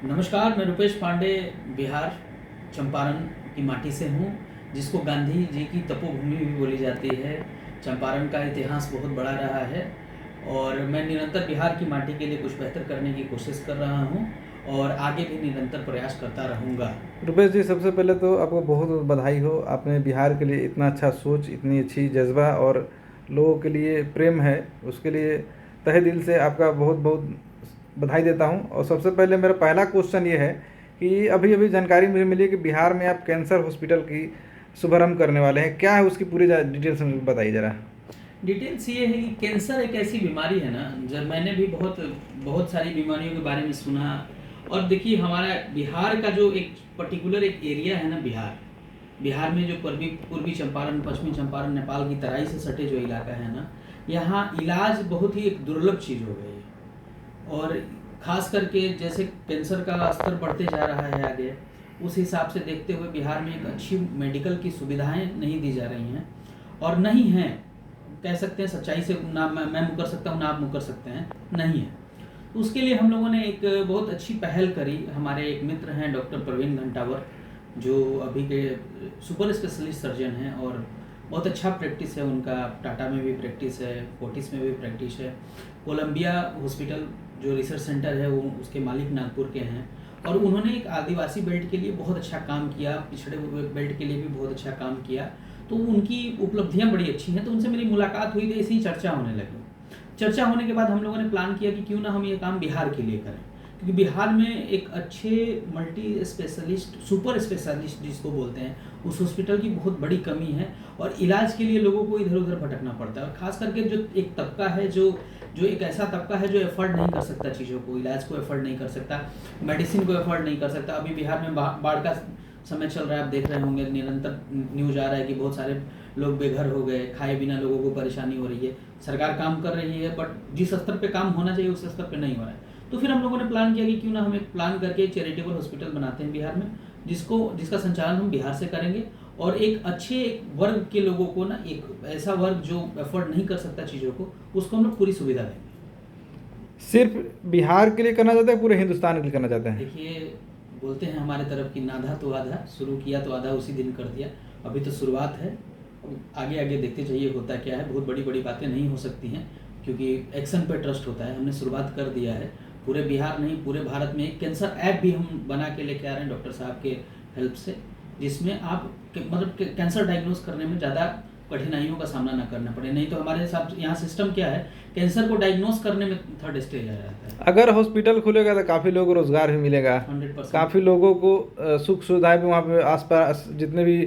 नमस्कार, मैं रुपेश पांडे बिहार चंपारण की माटी से हूँ, जिसको गांधी जी की तपोभूमि भी बोली जाती है। चंपारण का इतिहास बहुत बड़ा रहा है और मैं निरंतर बिहार की माटी के लिए कुछ बेहतर करने की कोशिश कर रहा हूँ और आगे भी निरंतर प्रयास करता रहूँगा। रुपेश जी, सबसे पहले तो आपको बहुत बहुत बधाई हो। आपने बिहार के लिए इतना अच्छा सोच, इतनी अच्छी जज्बा और लोगों के लिए प्रेम है, उसके लिए तहे दिल से आपका बहुत बहुत बधाई देता हूं। और सबसे पहले मेरा पहला क्वेश्चन ये है कि अभी अभी जानकारी मुझे मिली कि बिहार में आप कैंसर हॉस्पिटल की शुभारंभ करने वाले हैं। क्या है उसकी पूरी डिटेल्स मुझे बताइए ज़रा। डिटेल्स ये है कि कैंसर एक ऐसी बीमारी है ना, जब मैंने भी बहुत बहुत सारी बीमारियों के बारे में सुना। और देखिए, हमारा बिहार का जो एक पर्टिकुलर एक एरिया है ना, बिहार में जो पूर्वी पूर्वी चंपारण, पश्चिमी चंपारण, नेपाल की तराई से सटे जो इलाका है ना, यहाँ इलाज बहुत ही एक दुर्लभ चीज़ हो गई है। और ख़ास करके जैसे कैंसर का स्तर बढ़ते जा रहा है आगे, उस हिसाब से देखते हुए बिहार में एक अच्छी मेडिकल की सुविधाएं नहीं दी जा रही हैं और नहीं हैं। कह सकते हैं सच्चाई से, ना मैं मुकर सकता हूँ ना आप मुकर सकते हैं, नहीं है। तो उसके लिए हम लोगों ने एक बहुत अच्छी पहल करी। हमारे एक मित्र हैं डॉक्टर प्रवीण घंटावर, जो अभी के सुपर स्पेशलिस्ट सर्जन हैं और बहुत अच्छा प्रैक्टिस है उनका। टाटा में भी प्रैक्टिस है, फोर्टिस में भी प्रैक्टिस है। कोलंबिया हॉस्पिटल जो रिसर्च सेंटर है, वो उसके मालिक नागपुर के हैं और उन्होंने एक आदिवासी बेल्ट के लिए बहुत अच्छा काम किया, पिछड़े हुए बेल्ट के लिए भी बहुत अच्छा काम किया। तो उनकी उपलब्धियां बड़ी अच्छी हैं। तो उनसे मेरी मुलाकात हुई, तो ऐसी ही चर्चा होने लगी। चर्चा होने के बाद हम लोगों ने प्लान किया कि क्यों ना हम ये काम बिहार के लिए करें, क्योंकि बिहार में एक अच्छे मल्टी स्पेशलिस्ट, सुपर स्पेशलिस्ट जिसको बोलते हैं, उस हॉस्पिटल की बहुत बड़ी कमी है और इलाज के लिए लोगों को इधर उधर भटकना पड़ता है। और ख़ास करके जो एक तबका है, जो जो एक ऐसा तबका है जो एफर्ड नहीं कर सकता चीज़ों को, इलाज को एफर्ड नहीं कर सकता, मेडिसिन को एफर्ड नहीं कर सकता। अभी बिहार में बाढ़ का समय चल रहा है, आप देख रहे होंगे, निरंतर न्यूज आ रहा है कि बहुत सारे लोग बेघर हो गए, खाए बिना लोगों को परेशानी हो रही है। सरकार काम कर रही है, बट जिस स्तर पे काम होना चाहिए उस स्तर पे नहीं हो रहा है। तो फिर हम लोगों ने प्लान किया कि क्यों ना हम एक प्लान करके एक चैरिटेबल हॉस्पिटल बनाते हैं बिहार में, जिसका संचालन हम बिहार से करेंगे और एक अच्छे एक वर्ग के लोगों को ना, एक ऐसा वर्ग जो अफोर्ड नहीं कर सकता चीज़ों को, उसको हम लोग पूरी सुविधा देंगे। सिर्फ बिहार के लिए करना चाहते हैं, पूरे हिंदुस्तान के लिए करना चाहते हैं? देखिए, बोलते हैं हमारे तरफ की नाधा तो आधा, शुरू किया तो आधा उसी दिन कर दिया। अभी तो शुरुआत है, आगे आगे देखते जाइए होता क्या है। बहुत बड़ी बड़ी बातें नहीं हो सकती हैं, क्योंकि एक्शन पे ट्रस्ट होता है। हमने शुरुआत कर दिया है। पूरे बिहार नहीं, पूरे भारत में एक कैंसर ऐप भी हम बना के लेके आ रहे हैं डॉक्टर साहब के हेल्प से, जिसमें आप मतलब कैंसर डायग्नोज करने में ज़्यादा कठिनाइयों का सामना ना करना पड़े। नहीं तो हमारे हिसाब से यहाँ सिस्टम क्या है, कैंसर को डायग्नोज करने में थर्ड स्टेज आ जाता है। अगर हॉस्पिटल खुलेगा तो काफ़ी लोगों को रोज़गार भी मिलेगा, 100%। काफ़ी लोगों को सुख सुविधाएं भी वहाँ पे आसपास जितने भी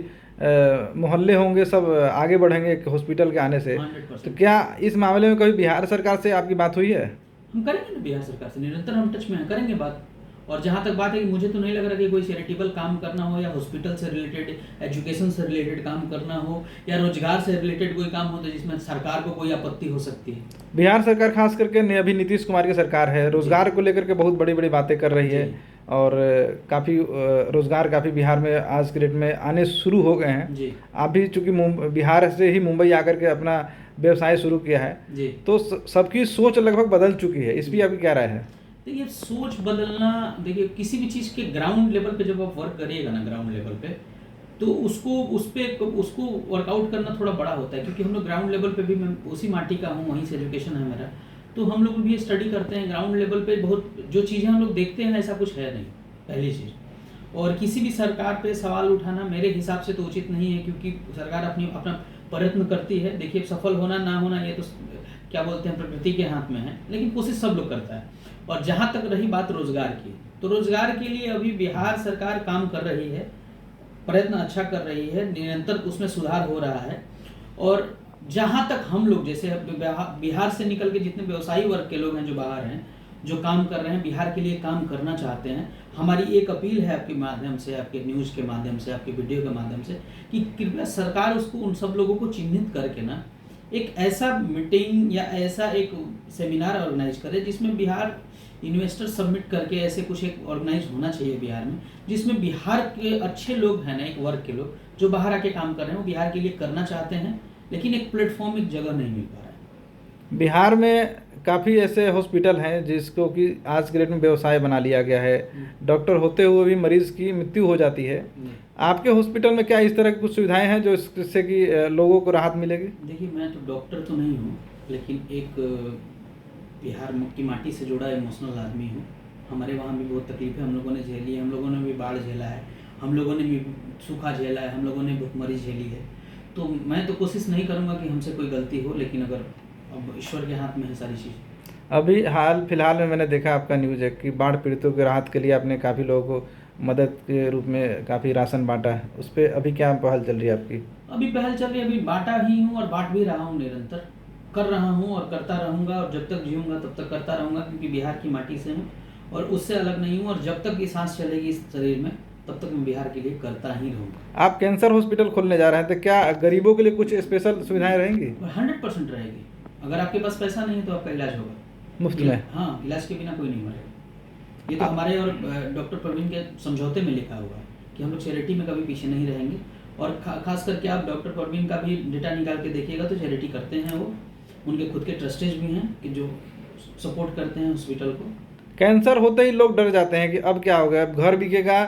मोहल्ले होंगे सब आगे बढ़ेंगे एक हॉस्पिटल के आने से। तो 100%। क्या इस मामले में कभी बिहार सरकार से आपकी बात हुई है? हम करेंगे ना, बिहार सरकार से निरंतर हम टच में हैं, करेंगे बात। और जहाँ तक बात है कि मुझे तो नहीं लग रहा कि कोई चैरिटेबल काम करना हो, या हॉस्पिटल से रिलेटेड, एजुकेशन से रिलेटेड काम करना हो, या रोजगार से रिलेटेड कोई काम हो, तो जिसमें सरकार को कोई आपत्ति हो सकती है। बिहार सरकार खास करके अभी नीतीश कुमार की सरकार है, रोजगार को लेकर के बहुत बड़ी बड़ी बातें कर रही है जी। और काफ़ी रोजगार काफ़ी बिहार में आज के डेट में आने शुरू हो गए हैं। जी आप भी चूंकि बिहार से ही मुंबई आकर के अपना व्यवसाय शुरू किया है, जी। तो सबकी सोच लगभग बदल चुकी है। इस पर आपकी क्या राय है? देखिए, सोच बदलना, देखिए किसी भी चीज़ के ग्राउंड लेवल पे जब आप वर्क करिएगा ना, ग्राउंड लेवल पे, तो उसको वर्कआउट करना थोड़ा बड़ा होता है। क्योंकि हम लोग ग्राउंड लेवल पे भी, मैं उसी माटी का हूँ, वहीं से एजुकेशन है मेरा, तो हम लोग भी स्टडी करते हैं ग्राउंड लेवल पे। बहुत जो चीज़ें हम लोग देखते हैं, ऐसा कुछ है नहीं, पहली चीज़। और किसी भी सरकार पे सवाल उठाना मेरे हिसाब से तो उचित नहीं है, क्योंकि सरकार अपना प्रयत्न करती है। देखिए, सफल होना ना होना ये तो क्या बोलते हैं, प्रकृति के हाथ में है, लेकिन कोशिश सब लोग करता है। और जहाँ तक रही बात रोजगार की, तो रोजगार के लिए अभी बिहार सरकार काम कर रही है, प्रयत्न अच्छा कर रही है, निरंतर उसमें सुधार हो रहा है। और जहाँ तक हम लोग, जैसे बिहार से निकल के जितने व्यवसायी वर्ग के लोग हैं जो बाहर हैं, जो काम कर रहे हैं, बिहार के लिए काम करना चाहते हैं, हमारी एक अपील है आपके माध्यम से, आपके न्यूज़ के माध्यम से, आपके वीडियो के माध्यम से, कि कृपया सरकार उसको, उन सब लोगों को चिन्हित करके ना एक ऐसा मीटिंग या ऐसा एक सेमिनार ऑर्गेनाइज करे, जिसमें बिहार इन्वेस्टर सबमिट करके ऐसे कुछ एक ऑर्गेनाइज होना चाहिए बिहार में, जिसमें बिहार के अच्छे लोग हैं ना, एक वर्ग के लोग जो बाहर आके काम कर रहे हैं, वो बिहार के लिए करना चाहते हैं, लेकिन एक प्लेटफॉर्म, एक जगह नहीं मिल पा रहा है। बिहार में काफ़ी ऐसे हॉस्पिटल हैं जिसको कि आज के डेट में व्यवसाय बना लिया गया है, डॉक्टर होते हुए भी मरीज़ की मृत्यु हो जाती है। आपके हॉस्पिटल में क्या इस तरह की कुछ सुविधाएं हैं जो इससे कि लोगों को राहत मिलेगी? देखिए, मैं तो डॉक्टर तो नहीं हूँ, लेकिन एक बिहार की माटी से जुड़ा इमोशनल आदमी हूँ। हमारे वहाँ भी बहुत तकलीफें हम लोगों ने झेली है, हम लोगों ने भी बाढ़ झेला है, हम लोगों ने भी सूखा झेला है, हम लोगों ने भुखमरी झेली है। तो मैं तो कोशिश नहीं करूँगा कि हमसे कोई गलती हो, लेकिन अगर अब ईश्वर के हाथ में है सारी चीज़। अभी हाल फिलहाल में मैंने देखा आपका न्यूज़ है कि बाढ़ पीड़ितों की राहत के लिए आपने काफ़ी लोगों को मदद के रूप में काफ़ी राशन बांटा है, उस पर अभी क्या पहल चल रही है आपकी? अभी पहल चल रही है, अभी बांटा ही हूँ और बांट भी रहा हूँ, निरंतर कर रहा हूँ और करता रहूँगा, और जब तक जीऊँगा तब तक करता रहूँगा, क्योंकि बिहार की माटी से हूँ और उससे अलग नहीं हूँ। और जब तक ये सांस चलेगी इस शरीर में, तब तक मैं बिहार के लिए करता ही रहूँगा। आप कैंसर हॉस्पिटल खोलने जा रहे हैं, तो क्या गरीबों के लिए कुछ स्पेशल सुविधाएं रहेंगी? 100% रहेगी। अगर आपके पास पैसा नहीं है तो आपका इलाज होगा मुफ्त में? हाँ, इलाज के बिना कोई नहीं मरेगा। ये तो हमारे और डॉक्टर प्रवीण के समझौते में लिखा हुआ है कि हम लोग चैरिटी में कभी पीछे नहीं रहेंगे। और खास करके आप डॉक्टर प्रवीण का भी डेटा निकाल के देखिएगा तो चैरिटी करते हैं वो, उनके खुद के ट्रस्टेज भी हैं कि जो सपोर्ट करते हैं हॉस्पिटल को। कैंसर होते ही लोग डर जाते हैं कि अब क्या होगा, अब घर बिकेगा,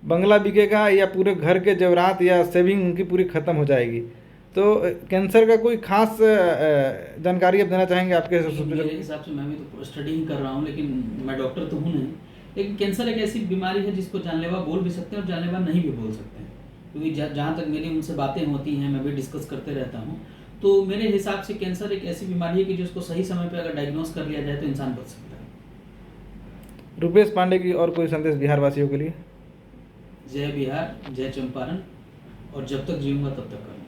बंगला बिकेगा, या पूरे घर के जेवरात या सेविंग उनकी पूरी ख़त्म हो जाएगी। तो कैंसर का कोई खास जानकारी आप देना चाहेंगे आपके हॉस्पिटल? मेरे हिसाब से मैं भी तो स्टडी ही कर रहा हूँ, लेकिन मैं डॉक्टर तो हूँ नहीं। लेकिन कैंसर एक ऐसी बीमारी है जिसको जानलेवा बोल भी सकते हैं और जानलेवा नहीं भी बोल सकते हैं, क्योंकि जहाँ तक मेरी उनसे बातें होती हैं, मैं भी डिस्कस करते रहता हूँ, तो मेरे हिसाब से कैंसर एक ऐसी बीमारी है कि जिसको सही समय पर अगर डायग्नोस कर लिया जाए तो इंसान बच सकता है। रुपेश पांडे की और कोई संदेश बिहार वासियों के लिए? जय बिहार, जय चंपारण, और जब तक जीऊँगा तब तक करूँगा।